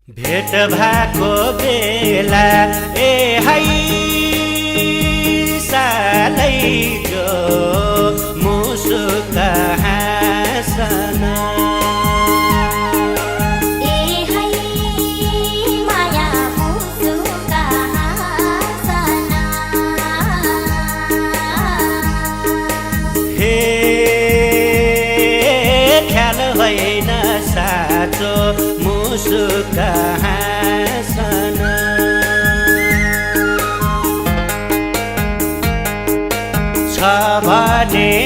भेट भएको बेला ए है सालै जो मुसुक हाँसना ए है माया मुसुक हाँसना हे ख्याल होइन साँचो मुसुक हाँसना छ भने